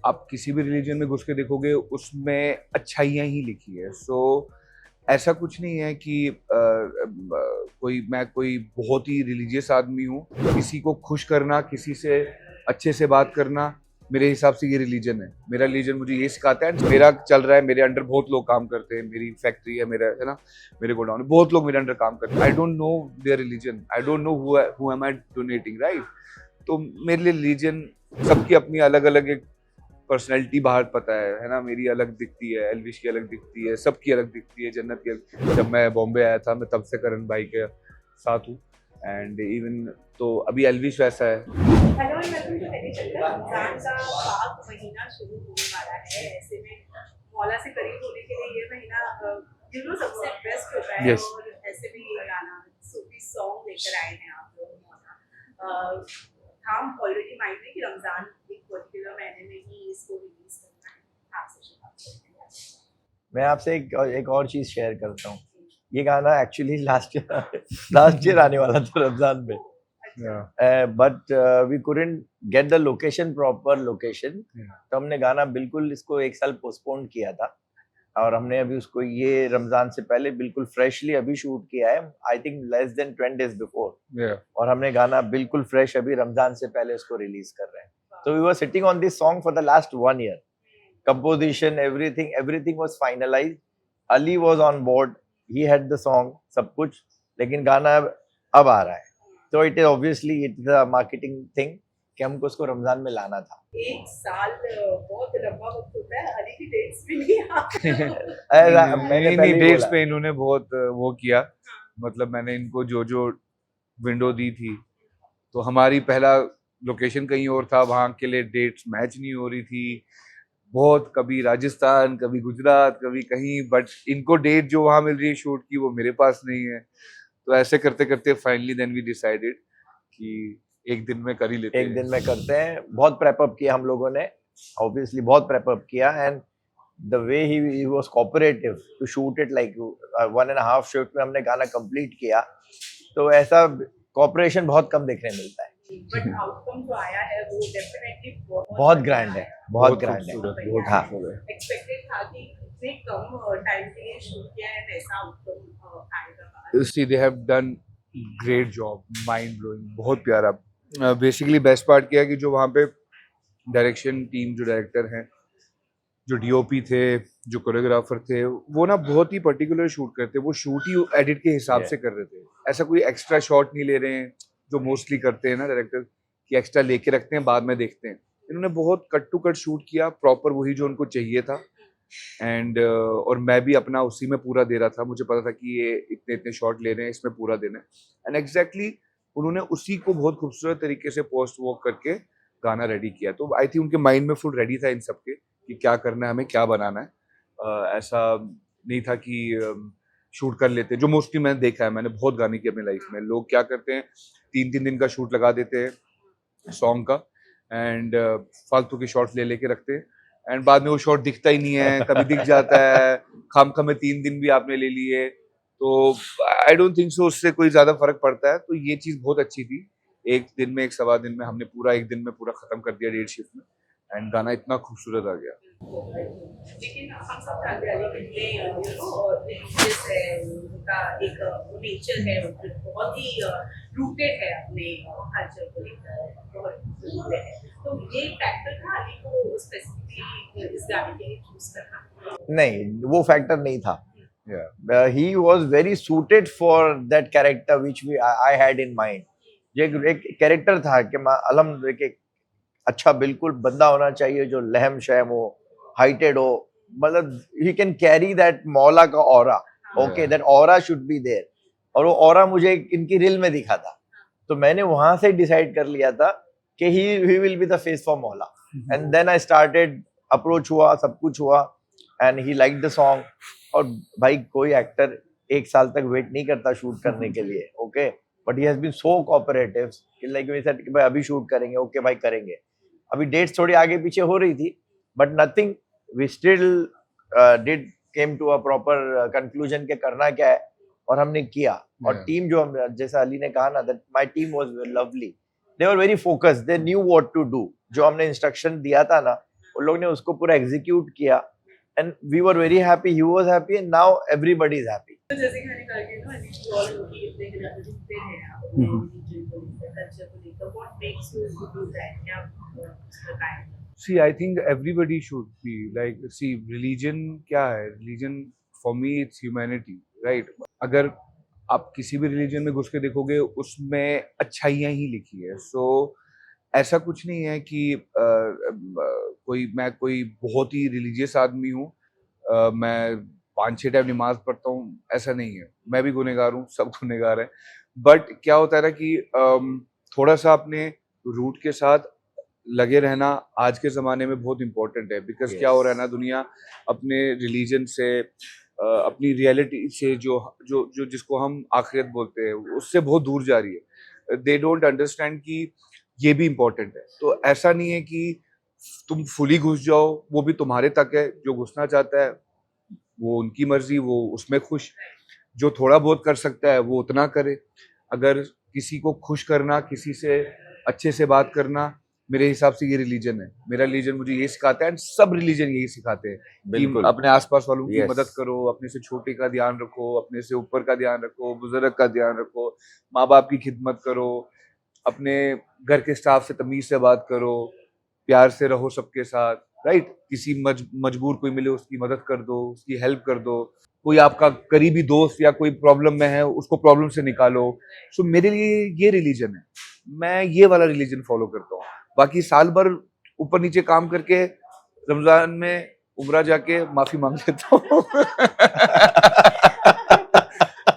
आप किसी भी रिलीजन में घुस के देखोगे उसमें अच्छाइयाँ ही लिखी है। सो ऐसा कुछ नहीं है कि मैं कोई बहुत ही रिलीजियस आदमी हूँ। किसी को खुश करना, किसी से अच्छे से बात करना, मेरे हिसाब से ये रिलीजन है। मेरा रिलीजन मुझे ये सिखाता है। मेरा चल रहा है, मेरे अंडर बहुत लोग काम करते हैं, मेरी फैक्ट्री है, मेरा है ना, मेरे गोडाउन में बहुत लोग मेरे अंडर काम करते हैं। I don't know their religion, I don't know who am I donating, right? तो मेरे लिए रिलीजन, सबकी अपनी अलग अलग एक पर्सनैलिटी बाहर पता है ना। मेरी अलग दिखती है, एल्विश की अलग दिखती है, सबकी अलग दिखती है, जन्नत की। जब मैं बॉम्बे आया था, मैं तब से करण भाई के साथ हूँ, एंड इवन तो अभी एल्विश वैसा है। हेलो, मैं तुमको पहले चलता रमजान का पाक महीना शुरू होने वाला है। ऐसे में मौला से करीब होने के लिए ये महीना सबसे बेस्ट होता है। यस। और ऐसे भी ये गाना सूफी सॉन्ग लेकर आए हैं आप लोग मौला। हम ऑलरेडी माइंड में कि रमजान एक पर्टिकुलर महीने में ही इसको रिलीज करना है। आपसे शुरुआत करते हैं। मैं आपसे एक और चीज शेयर करता हूँ। ये गाना एक्चुअली लास्ट ईयर आने वाला था रमजान में, but we couldn't get the location, proper location. तो हमने गाना बिल्कुल इसको एक साल पोस्टपोन किया था, और हमने अभी उसको ये रमजान से पहले बिल्कुल फ्रेशली अभी शूट किया है, I think less than 20 days before. और हमने गाना बिल्कुल फ्रेश अभी रमजान से पहले उसको रिलीज कर रहे हैं। तो we were sitting on this song for the last 1 year. Composition, everything was finalized. Ali was on board, he had the song, सब कुछ, लेकिन गाना अब आ रहा है। तो it is obviously it's a marketing thing कि हमको उसको रमजान में लाना था। एक साल बहुत लंबा वक्त होता है। अली की डेट्स भी नहीं मैंने नहीं, डेट्स बोला पे इन्होंने बहुत वो किया। मतलब मैंने इनको जो जो विंडो दी थी, तो हमारी पहला लोकेशन कहीं और था, वहाँ के लिए डेट्स मैच नहीं हो रही थी। बहुत, कभी राजस्थान, कभी गुजरात, कभी कहीं, बट इनको डेट जो वहाँ मिल रही है शूट की, वो मेरे पास नहीं है। तो ऐसे करते करते फाइनली देन वी डिसाइडेड कि एक दिन में कर ही लेते हैं। एक दिन में करते हैं। बहुत प्रेप अप किया हम लोगों ने, ऑब्वियसली बहुत प्रेप अप किया, and the way he was cooperative to shoot it, like 1.5 shift में हमने गाना कंप्लीट किया। तो ऐसा कोऑपरेशन बहुत कम देखने मिलता है। बट आउटकम जो आया है वो डेफिनेटली बहुत ग्रैंड है, बहुत ग्रैंड है। बहुत हाँ, एक्सपेक्टेड था कि इतने कम टाइम के लिए शूट किया है, ऐसा आउटकम आएगा। See, they have done great job, mind blowing, बहुत प्यारा। बेसिकली बेस्ट पार्ट क्या है कि जो वहाँ पे डायरेक्शन टीम, जो डायरेक्टर हैं, जो डीओपी थे, जो कोरियोग्राफर थे, वो ना बहुत ही पर्टिकुलर शूट करते। वो शूट ही एडिट के हिसाब से कर रहे थे। ऐसा कोई एक्स्ट्रा शॉट नहीं ले रहे हैं जो मोस्टली करते हैं ना डायरेक्टर, कि एक्स्ट्रा लेके रखते हैं, बाद में देखते हैं। इन्होंने बहुत कट टू कट शूट किया, प्रॉपर वही जो उनको चाहिए था। एंड और मैं भी अपना उसी में पूरा दे रहा था। मुझे पता था कि ये इतने इतने शॉट ले रहे हैं, इसमें पूरा देना है। एंड एग्जैक्टली उन्होंने उसी को बहुत खूबसूरत तरीके से पोस्ट वॉक करके गाना रेडी किया। तो आई थिंक उनके माइंड में फुल रेडी था इन सब के कि क्या करना है, हमें क्या बनाना है। ऐसा नहीं था कि शूट कर लेते, जो मोस्टली मैंने देखा है, मैंने बहुत गाने की अपनी लाइफ में। लोग क्या करते हैं, 3-3 दिन का शूट लगा देते हैं सॉन्ग का, एंड फालतू के शॉट्स ले लेके रखते हैं, एंड बाद में वो शॉट दिखता ही नहीं है, कभी दिख जाता है, खामखा में 3 दिन भी आपने ले लिए। तो आई डोंट थिंक सो उससे कोई ज्यादा फर्क पड़ता है। तो ये चीज बहुत अच्छी थी। एक दिन में, एक सवा दिन में हमने पूरा, एक दिन में पूरा खत्म कर दिया, 1.5 शिफ्ट में, एंड गाना इतना खूबसूरत आ गया। लेकिन हम सब जानते हैं अली कितने रिलीजियस है, उनका एक नेचर है, बहुत ही रूटेड है अपने कल्चर को लेकर, बहुत रूटेड है। तो ये फैक्टर था अली को स्पेसिफिकली इस गाने के लिए चूज करना? नहीं, वो फैक्टर नहीं था। He was very suited for that character which I had in mind. ये एक कैरेक्टर था कि एक अच्छा बिल्कुल बंदा होना चाहिए जो लहम शहम हो, हाइटेड हो, मतलब he can carry that मौला का aura. Okay, that aura should be there। और वो ऑरा मुझे इनकी रील में दिखा था, तो मैंने वहां से डिसाइड कर लिया था कि he will be the face for मौला। And then I started, approach हुआ, सब कुछ हुआ, and he liked the song। और भाई कोई एक्टर 1 साल तक वेट नहीं करता शूट करने के लिए, okay, but he has been so cooperative, like we said कि भाई अभी शूट करेंगे, ओके भाई करेंगे। अभी डेट्स थोड़ी आगे पीछे हो रही थी, but nothing, we still did came to a proper conclusion के करना क्या है, और हमने किया। और टीम जो हम, जैसा अली ने कहा ना, that my team was lovely, they were very focused, they knew what to do. जो हमने इंस्ट्रक्शन दिया था ना, उन लोग ने उसको पूरा एग्जीक्यूट किया and we were very happy, he was happy and now everybody is happy. तो जैसे कि मैंने कहा कि ना यू ऑल लोग इतने जुड़ते हैं अपने रिलीजन को लेकर, कल्चर को लेकर, what makes you do that, क्या बताएं? See, I think everybody should be like, see, religion क्या है? Religion for me it's humanity, right? अगर आप किसी भी religion में घुस के देखोगे उसमें अच्छाइयाँ ही लिखी है. So ऐसा कुछ नहीं है कि मैं कोई बहुत ही रिलीजियस आदमी हूँ, मैं 5-6 टाइम नमाज पढ़ता हूँ, ऐसा नहीं है. मैं भी गुनहगार हूँ, सब गुनहगार हैं. बट क्या होता है ना कि थोड़ा सा अपने रूट के साथ लगे रहना आज के ज़माने में बहुत इम्पोर्टेंट है. बिकॉज क्या हो रहा है ना, दुनिया अपने रिलीजन से अपनी रियलिटी से जो जो जो जिसको हम आखिरत बोलते हैं उससे बहुत दूर जा रही है. दे डोंट अंडरस्टैंड कि ये भी इम्पोर्टेंट है. तो ऐसा नहीं है कि तुम फुली घुस जाओ, वो भी तुम्हारे तक है. जो घुसना चाहता है वो उनकी मर्जी, वो उसमें खुश. जो थोड़ा बहुत कर सकता है वो उतना करे. अगर किसी को खुश करना, किसी से अच्छे से बात करना, मेरे हिसाब से ये रिलीजन है. मेरा रिलीजन मुझे ये सिखाता है एंड सब रिलीजन यही सिखाते हैं कि बिल्कुल. अपने आसपास वालों की Yes. मदद करो, अपने से छोटे का ध्यान रखो, अपने से ऊपर का ध्यान रखो, बुजुर्ग का ध्यान रखो, माँ बाप की खिदमत करो, अपने घर के स्टाफ से तमीज से बात करो, प्यार से रहो सबके साथ, राइट. किसी मजबूर कोई मिले उसकी मदद कर दो, उसकी हेल्प कर दो. कोई आपका करीबी दोस्त या कोई प्रॉब्लम में है उसको प्रॉब्लम से निकालो. सो मेरे लिए ये रिलीजन है. मैं ये वाला रिलीजन फॉलो करता हूँ. बाकी साल भर ऊपर नीचे काम करके रमजान में उम्रा जाके माफी मांग लेता हूँ.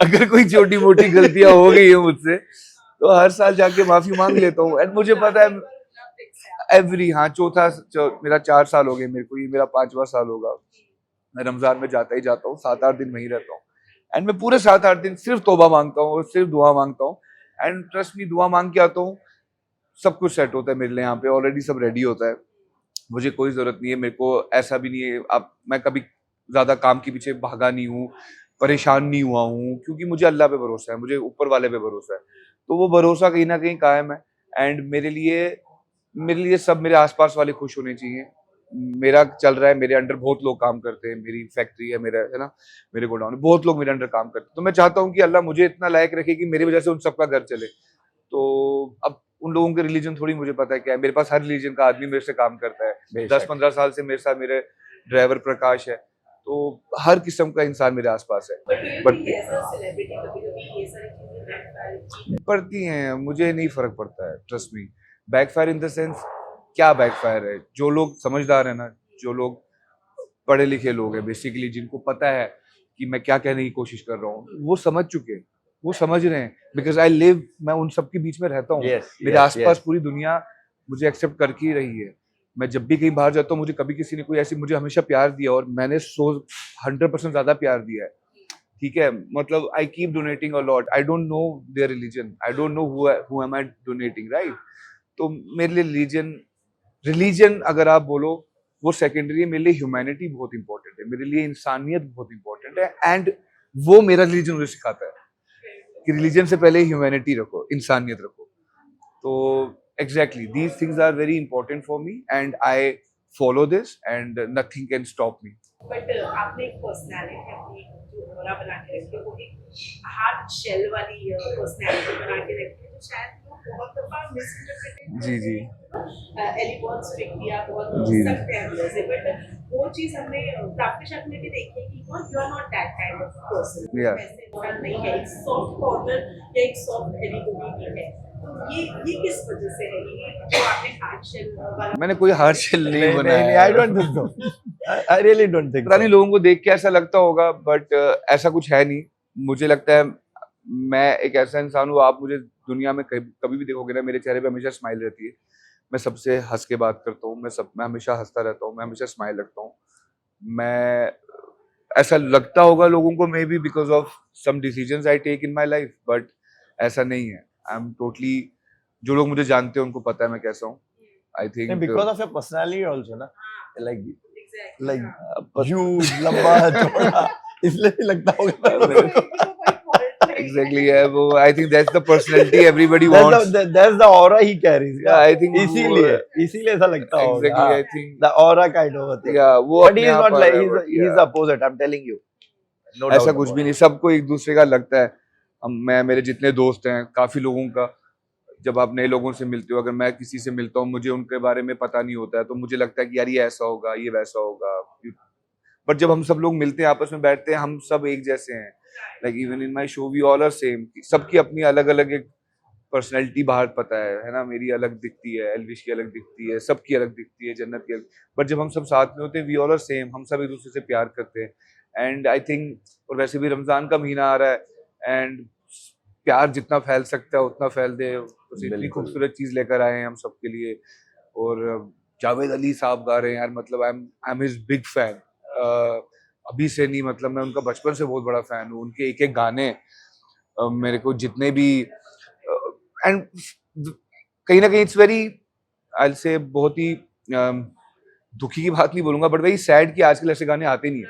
अगर कोई छोटी मोटी गलतियां हो गई है मुझसे तो हर साल जाके माफी मांग लेता हूँ. एंड मुझे पता है मेरा 4 साल हो गए मेरे को, ये मेरा 5वां साल होगा. मैं रमजान में जाता ही जाता हूँ, 7-8 दिन वहीं रहता हूँ. एंड मैं पूरे 7-8 दिन सिर्फ तौबा मांगता हूँ और सिर्फ दुआ मांगता हूँ. एंड ट्रस्ट मी, दुआ मांग के आता हूँ, सब कुछ सेट होता है मेरे लिए. यहाँ पे ऑलरेडी सब रेडी होता है. मुझे कोई जरूरत नहीं है. मेरे को ऐसा भी नहीं है, अब मैं कभी ज्यादा काम के पीछे भागा नहीं हूँ, परेशान नहीं हुआ हूँ, क्योंकि मुझे अल्लाह पे भरोसा है, मुझे ऊपर वाले पे भरोसा है. तो वो भरोसा कहीं ना कहीं कायम है. एंड मेरे लिए सब मेरे आसपास वाले खुश होने चाहिए. मेरा चल रहा है, मेरे अंडर बहुत लोग काम करते हैं, मेरी फैक्ट्री है, मेरा है ना, मेरे गोडाउन में बहुत लोग मेरे अंडर काम करते हैं. तो मैं चाहता हूँ कि अल्लाह मुझे इतना लायक रखे कि मेरी वजह से उन सबका घर चले. तो अब उन लोगों के रिलीजन थोड़ी मुझे पता है क्या है. मेरे पास हर रिलीजन का आदमी मेरे से काम करता है. 10-15 साल से मेरे साथ मेरे ड्राइवर प्रकाश है. तो हर किस्म का इंसान मेरे आसपास है. बट पड़ती हैं, मुझे नहीं फर्क पड़ता है. Trust me. Backfire in the sense, क्या बैकफायर है? जो लोग समझदार है ना, जो लोग पढ़े लिखे लोग हैं बेसिकली, जिनको पता है कि मैं क्या कहने की कोशिश कर रहा हूँ, वो समझ चुके हैं, वो समझ रहे हैं. बिकॉज आई लिव, मैं उन सब के बीच में रहता हूँ. मेरे आसपास पूरी दुनिया मुझे एक्सेप्ट करके ही रही है. मैं जब भी कहीं बाहर जाता हूँ, मुझे कभी किसी ने कोई ऐसी, मुझे हमेशा प्यार दिया और मैंने 100% ज्यादा प्यार दिया है. ठीक है, मतलब I keep donating a lot. I don't know their religion, I don't know who am I donating, right. तो मेरे लिए रिलीजन अगर आप बोलो वो सेकेंडरी है. मेरे लिए ह्यूमैनिटी बहुत इंपॉर्टेंट है, मेरे लिए इंसानियत बहुत इंपॉर्टेंट है. एंड वो मेरा रिलीजन मुझे सिखाता है कि रिलीजन से पहले ह्यूमैनिटी रखो, इंसानियत रखो. तो exactly these things are very important for me and I follow this and nothing can stop me. But आपने एक पर्सनालिटी अपनी जो ऑरा बना के रखी है, वो एक हार्ड शेल वाली पर्सनालिटी बना के रखी है, जो शायद लोग बहुत दफा मिसइंटरप्रेट जी जी एली बहुत स्ट्रिक्ट या बहुत जी। सख्त है अंदर से. बट वो चीज हमने प्राप्ति शक में भी देखी है कि you are not that kind of person. Yeah. ऐसे इंसान नहीं है. एक सॉफ्ट कॉर्नर या एक सॉफ्ट एली भी है. तो ये किस वजह से है, ये जो आपने हार्ड शेल वाला? मैंने कोई हार्ड शेल नहीं बनाया. I don't think so. I really don't think. पता नहीं लोगों को देख के ऐसा लगता होगा, बट ऐसा कुछ है नहीं. मुझे लगता है मैं एक ऐसा इंसान हूँ, आप मुझे दुनिया में कभी भी देखोगे ना, मेरे चेहरे पे हमेशा स्माइल रहती है. मैं सबसे हंस के बात करता हूँ, मैं हमेशा हंसता रहता हूँ, मैं हमेशा स्माइल रखता हूँ. मैं ऐसा लगता होगा लोगों को maybe because of some decisions I take in my life, but ऐसा नहीं है. आई एम टोटली, जो लोग मुझे जानते हैं उनको पता है मैं कैसा हूँ. I think because of your personality also ना, लाइक Exactly. लाइक ह्यूज, लंबा, चौड़ा, इसलिए भी लगता होगा. Exactly, yeah, वो I think that's the personality everybody That's wants. that's the aura he carries. Yeah, I think इसीलिए ऐसा लगता होगा. exactly, हाँ. I think The aura kind of a thing. yeah, वो But अपने he is आप not uh like रहा है, but he's yeah, the opposite. I'm telling you. No ऐसा doubt कुछ about भी it. नहीं, सबको एक दूसरे का लगता है. मैं मेरे जितने दोस्त हैं, काफी लोगों का, जब आप नए लोगों से मिलते हो, अगर मैं किसी से मिलता हूँ, मुझे उनके बारे में पता नहीं होता है, तो मुझे लगता है कि यार ये ऐसा होगा, ये वैसा होगा. बट जब हम सब लोग मिलते हैं, आपस में बैठते हैं, हम सब एक जैसे हैं. Like even in my show we all are same. सबकी अपनी अलग अलग एक पर्सनैलिटी बाहर पता है ना. मेरी अलग दिखती है, एल्विश की अलग दिखती है, सबकी अलग दिखती है, जन्नत की अलग. बट जब हम सब साथ में होते हैं, वी ऑल आर सेम. हम सब एक दूसरे से प्यार करते हैं. एंड आई थिंक, और वैसे भी रमजान का महीना आ रहा है, एंड प्यार जितना फैल सकता है उतना फैल दे. तो इतनी बिल्कुल. खूबसूरत चीज लेकर आए हैं हम सबके लिए. और जावेद अली साहब गा रहे हैं यार, मतलब I am his big fan. अभी से नहीं, मतलब मैं उनका बचपन से बहुत बड़ा फैन हूँ. उनके एक एक गाने मेरे को जितने भी, एंड कहीं ना कहीं इट्स वेरी, आई से बहुत ही दुखी की बात नहीं बोलूंगा, बट वेरी सैड कि आजकल ऐसे गाने आते नहीं है.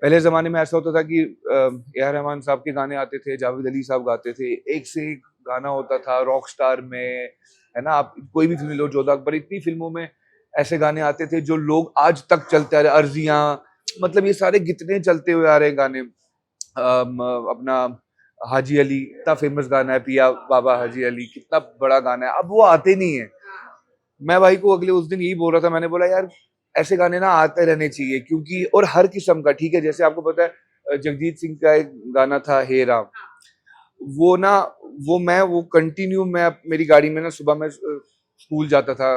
पहले जमाने में ऐसा होता था कि ए आर रहमान साहब के गाने आते थे, जावेद अली साहब गाते थे, एक से एक गाना होता था. रॉक स्टार में, है ना, आप कोई भी फिल्म लो, जोधा अकबर, इतनी फिल्मों में ऐसे गाने आते थे जो लोग आज तक चलते आ रहे. अर्जियां, मतलब ये सारे कितने चलते हुए आ रहे हैं गाने. अपना हाजी अली, इतना फेमस गाना है, पिया बाबा हाजी अली, कितना बड़ा गाना है. अब वो आते नहीं है. मैं भाई को अगले उस दिन यही बोल रहा था, मैंने बोला यार ऐसे गाने ना आते रहने चाहिए, क्योंकि और हर किस्म का. ठीक है, जैसे आपको पता है जगजीत सिंह का एक गाना था हे राम, वो ना, वो कंटिन्यू, मैं मेरी गाड़ी में ना, सुबह मैं स्कूल जाता था,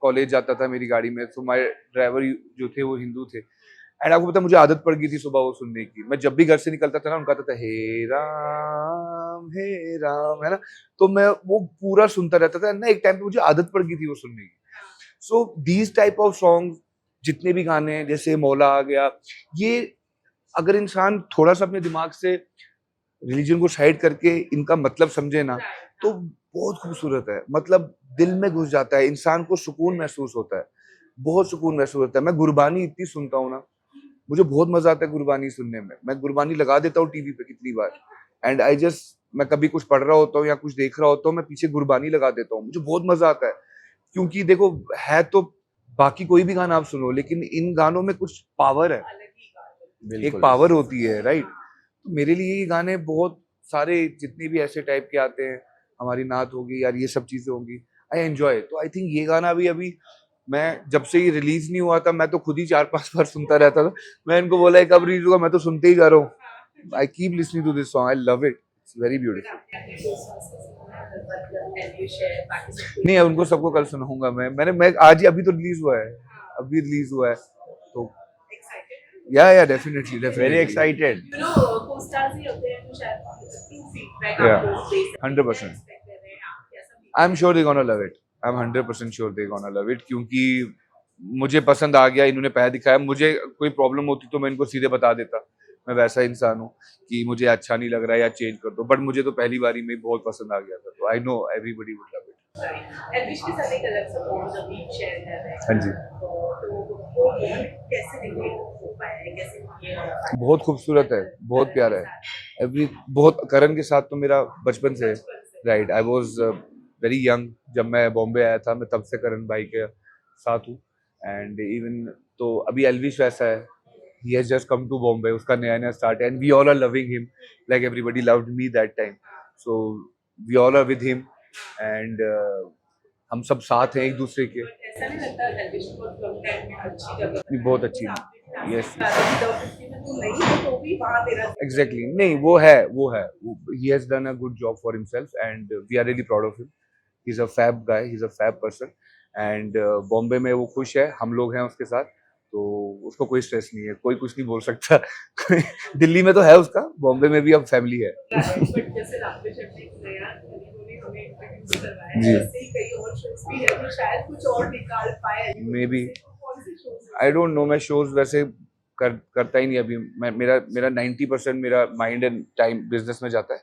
कॉलेज जाता था मेरी गाड़ी में, तो हमारे ड्राइवर जो थे वो हिंदू थे. एंड आपको पता है, मुझे आदत पड़ गई थी सुबह वो सुनने की. मैं जब भी घर से निकलता था ना, उनका आता था हे राम, है ना, तो मैं वो पूरा सुनता रहता था ना. एक टाइम पे मुझे आदत पड़ गई थी वो सुनने की. So these type of song, जितने भी गाने हैं, जैसे मौला आ गया, ये अगर इंसान थोड़ा सा अपने दिमाग से रिलीजन को साइड करके इनका मतलब समझे ना, तो बहुत खूबसूरत है. मतलब दिल में घुस जाता है, इंसान को सुकून महसूस होता है, बहुत सुकून महसूस होता है. मैं गुरबानी इतनी सुनता हूँ ना, मुझे बहुत मजा आता है गुरबानी सुनने में. मैं गुरबानी लगा देता हूँ टीवी पे कितनी बार, एंड आई जस्ट, मैं कभी कुछ पढ़ रहा होता हूँ या कुछ देख रहा होता हूँ, मैं पीछे गुरबानी लगा देता हूँ. मुझे बहुत मजा आता है, क्योंकि देखो, है तो बाकी कोई भी गाना आप सुनो, लेकिन इन गानों में कुछ पावर है, एक बिल्कुल. पावर होती है, राइट. तो मेरे लिए ये गाने बहुत सारे, जितने भी ऐसे टाइप के आते हैं, हमारी नात होगी यार, ये सब चीजें होंगी, आई एंजॉय. तो आई थिंक ये गाना भी अभी, मैं जब से ये रिलीज नहीं हुआ था, मैं तो खुद ही 4-5 बार सुनता रहता था. मैं इनको बोला कब रिलीज होगा, मैं तो सुनते ही जा रहा हूँ. I keep listening to this song, I love it, it's very beautiful. नहीं, उनको सबको कल सुनाऊंगा. मैं आज ही, अभी तो रिलीज हुआ है, अभी रिलीज हुआ है, तो या definitely Very definitely excited. You know, co-stars ही होते हैं जो शायद true feedback Yeah, आपको दे सकते हैं, 100%. expect कर रहे हैं आप कैसा भी. I am sure they gonna love it. I am 100% sure they gonna love it, क्योंकि मुझे पसंद आ गया. इन्होंने पैसा दिखाया, मुझे कोई प्रॉब्लम होती तो मैं इनको सीधे बता देता. मैं वैसा इंसान हूँ कि मुझे अच्छा नहीं लग रहा है या चेंज कर दो, बट मुझे तो पहली बारी में बहुत पसंद आ गया था. तो I know everybody would love it. Elvish के साथ एक अलग सा बॉन्ड अभी शेयर कर रहे हैं. हाँ जी. तो वो बॉन्ड कैसे रिलेट हो पाया है, कैसे ये हो पाया बहुत खूबसूरत है, बहुत प्यारा है. एवरी, बहुत, करण के साथ तो मेरा बचपन से है, right. I was very young जब मैं बॉम्बे आया था, मैं तब से करण भाई के साथ हूँ. एंड इवन, तो अभी एल्विश वैसा है, he has just come to Bombay, उसका नया नया स्टार्ट है, and we all are loving him like everybody loved me that time. So we all are with him, and हम सब साथ हैं एक दूसरे के. ऐसा नहीं लगता एल्विश को बहुत टाइम में अच्छी जगह नहीं, बहुत अच्छी. Yes, तो नहीं है तो भी वहाँ तेरा exactly. नहीं, वो है. He has done a good job for himself, and we are really proud of him. He's a fab guy, he's a fab person, and Bombay में वो खुश है, हम लोग हैं उसके साथ, तो उसको कोई स्ट्रेस नहीं है, कोई कुछ नहीं बोल सकता. दिल्ली में तो है उसका, बॉम्बे में भी अब फैमिली है. बट जैसे राकेश शेट्टी ने यार उन्होंने हमें इंट्रोड्यूस करवाया जी. है, ऐसे ही कई और शोज भी है जो शायद कुछ और निकाल पाए. Maybe. कौन से शोज आई डोंट नो, मैं शोज वैसे करता ही नहीं अभी. मेरा 90% मेरा माइंड एंड टाइम बिजनेस में जाता है,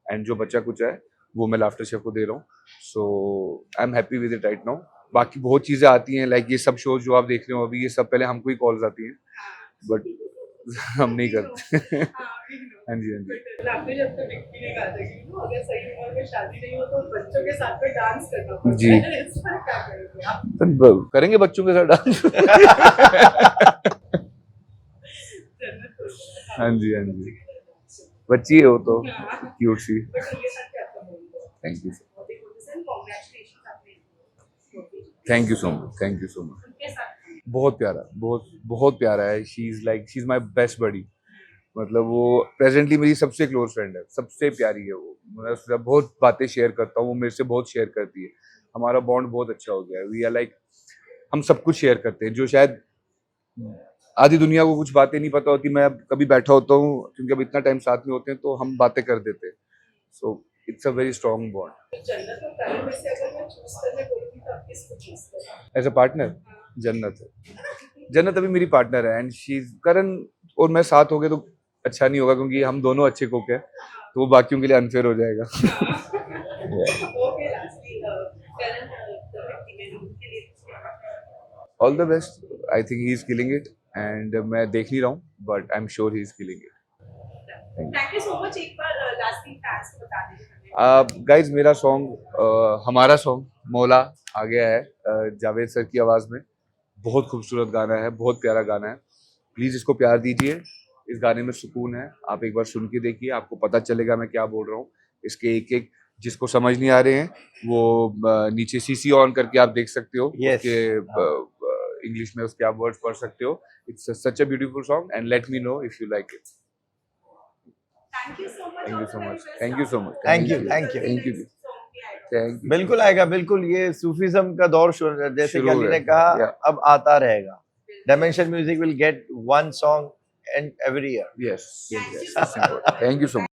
एंड जो बच्चा कुछ है वो मैं लाफ्टर शेफ को दे रहा हूँ. So I am happy with it right now. बाकी बहुत चीजें आती हैं, लाइक ये सब शोज जो आप देख रहे हो अभी, ये सब पहले हमको ही कॉल्स आती हैं, बट हम नहीं करते हाँ, we know. हाँ जी हाँ जी But आपने जब तक विक्की ने कहा था कि अगर सही उम्र में शादी नहीं हो तो बच्चों के साथ में डांस करना पड़ता जी। है, इस पर क्या करेंगे आप? तो करेंगे बच्चों के साथ डांस जन्नत हो जाए। हाँ जी हाँ जी बच्ची है वो तो हाँ। क्यूट सी But उनके साथ क्या आपका bond हुआ? थैंक यू बहुत ही good है, congratulations आपने thank you so much thank you so much उनके साथ बहुत प्यारा बहुत प्यारा है she is my best buddy मतलब वो प्रेजेंटली मेरी सबसे क्लोज फ्रेंड है सबसे प्यारी है वो मैं उससे बहुत बातें शेयर करता हूँ वो मेरे से बहुत शेयर करती है हमारा बॉन्ड बहुत अच्छा हो गया है वी आर लाइक हम सब कुछ शेयर करते हैं जो शायद आधी दुनिया को कुछ बातें नहीं पता होती मैं अब कभी बैठा होता हूँ क्योंकि अब इतना टाइम साथ में होते हैं तो हम बातें कर देते हैं so it's a very strong bond जन्नत और करण में से अगर मैं चूज करने बोलूंगी तो आप किसको चूज करेंगे? एज अ पार्टनर जन्नत है जन्नत अभी मेरी पार्टनर है एंड शी करण और मैं साथ हो गए तो अच्छा नहीं होगा क्योंकि हम दोनों अच्छे कुक हैं तो वो बाकियों के लिए अनफेयर हो जाएगा ओके लास्टली करण विक्की में उनके लिए all the best I think he is killing it and मैं देख नहीं रहा हूँ but I am sure he is killing it thank you so much एक बार लास्टली फैंस को बता दीजिए गाइज मेरा सॉन्ग हमारा सॉन्ग मौला आ गया है जावेद सर की आवाज़ में बहुत खूबसूरत गाना है बहुत प्यारा गाना है प्लीज़ इसको प्यार दीजिए इस गाने में सुकून है आप एक बार सुन के देखिए आपको पता चलेगा मैं क्या बोल रहा हूँ इसके एक एक जिसको समझ नहीं आ रहे हैं वो नीचे सीसी ऑन करके आप देख सकते हो Yes. उसके इंग्लिश में उसके आप वर्ड्स पढ़ सकते हो it's such a beautiful song and let me know if you like it thank you so much thank you so much thank you so much Thank you. Thank you thank you बिल्कुल आएगा बिल्कुल ये Sufism का दौर जैसे शुरू कि अली ने है, कहा yeah. अब आता रहेगा dimension music will get one song and every year yes thank you so much